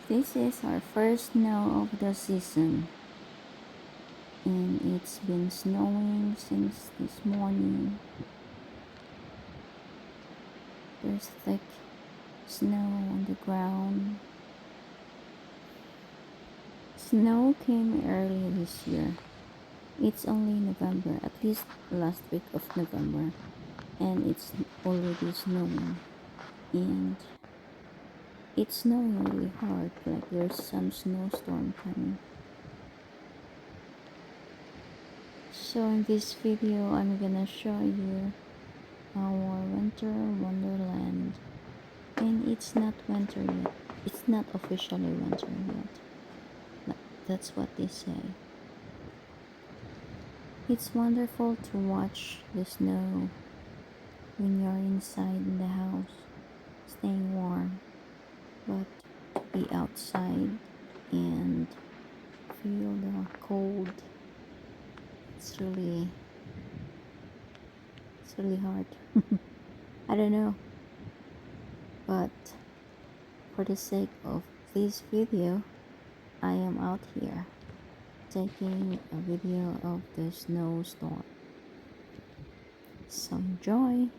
This is our first snow of the season, and it's been snowing since this morning. There's thick snow on the ground. Snow came early this year. It's only November, at least last week of November, and it's already snowing. And it's snowing really hard, like there's some snowstorm coming. So in this video, I'm gonna show you our winter wonderland, and it's not winter yet. It's not officially winter yet, but that's what they say. It's wonderful to watch the snow when you're inside in the house staying warm, but to be outside and feel the cold, it's really hard. I don't know, but for the sake of this video, I am out here taking a video of the snowstorm. So enjoy!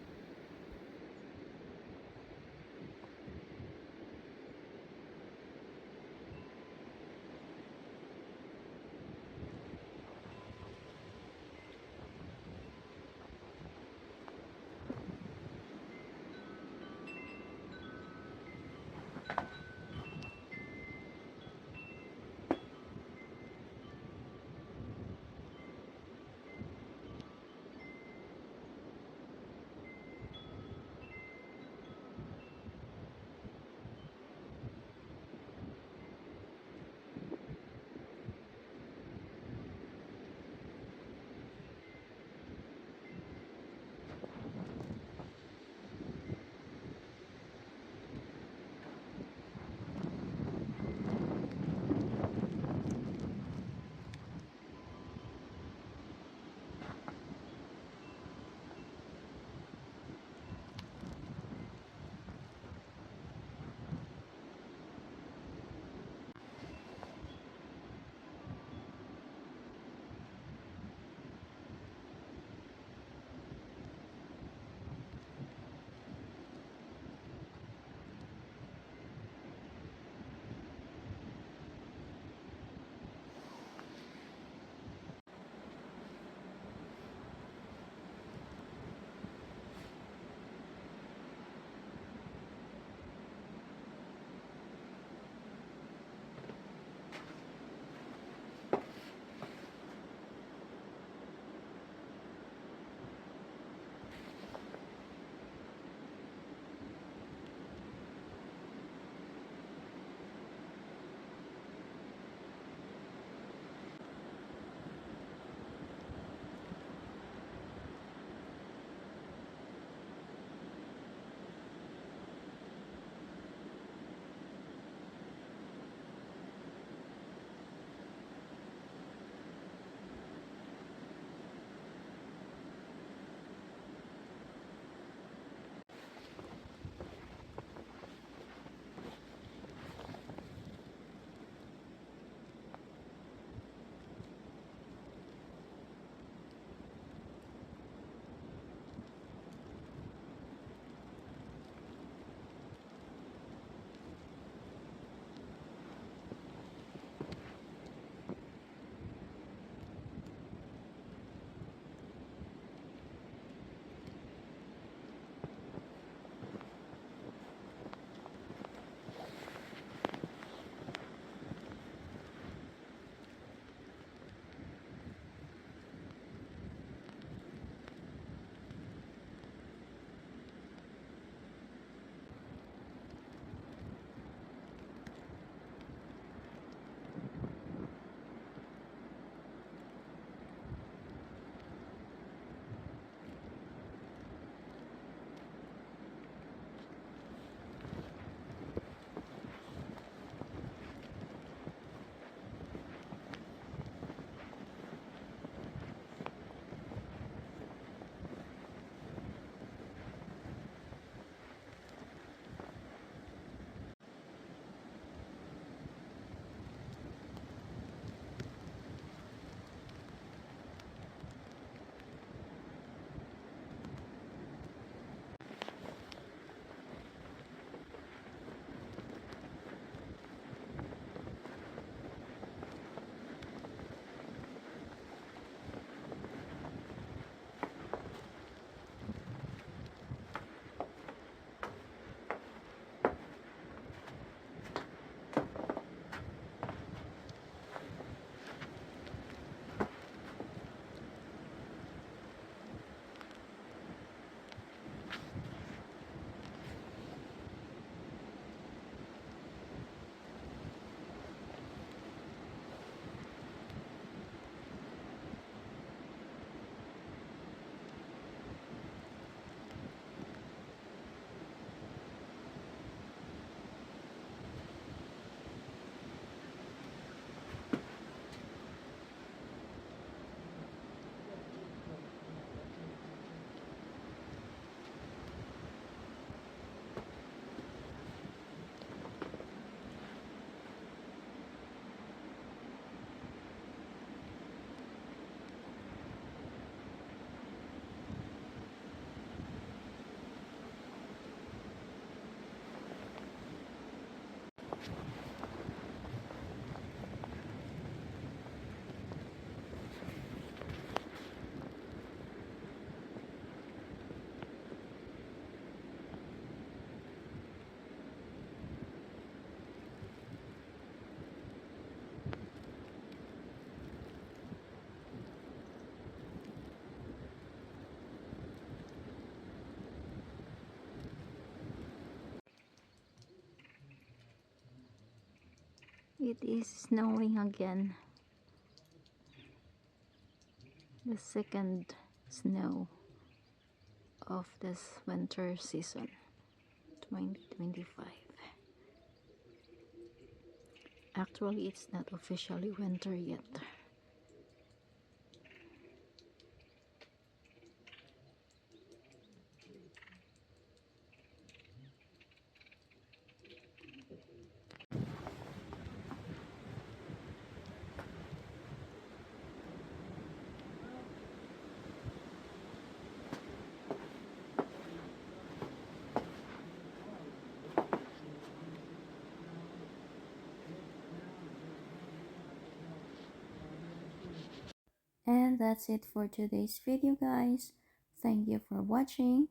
It is snowing again. The second snow of this winter season 2025. Actually, it's not officially winter yet. And that's it for today's video, guys. Thank you for watching.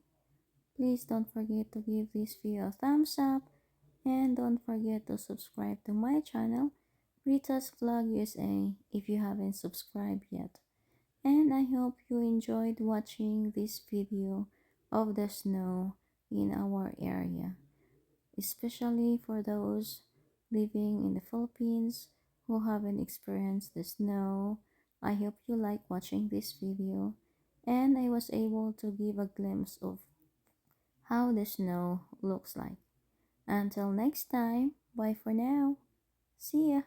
Please don't forget to give this video a thumbs up and don't forget to subscribe to my channel, Rita's Vlog USA, if you haven't subscribed yet. And I hope you enjoyed watching this video of the snow in our area, especially for those living in the Philippines who haven't experienced the snow. I hope you like watching this video and I was able to give a glimpse of how the snow looks like. Until next time, bye for now. See ya.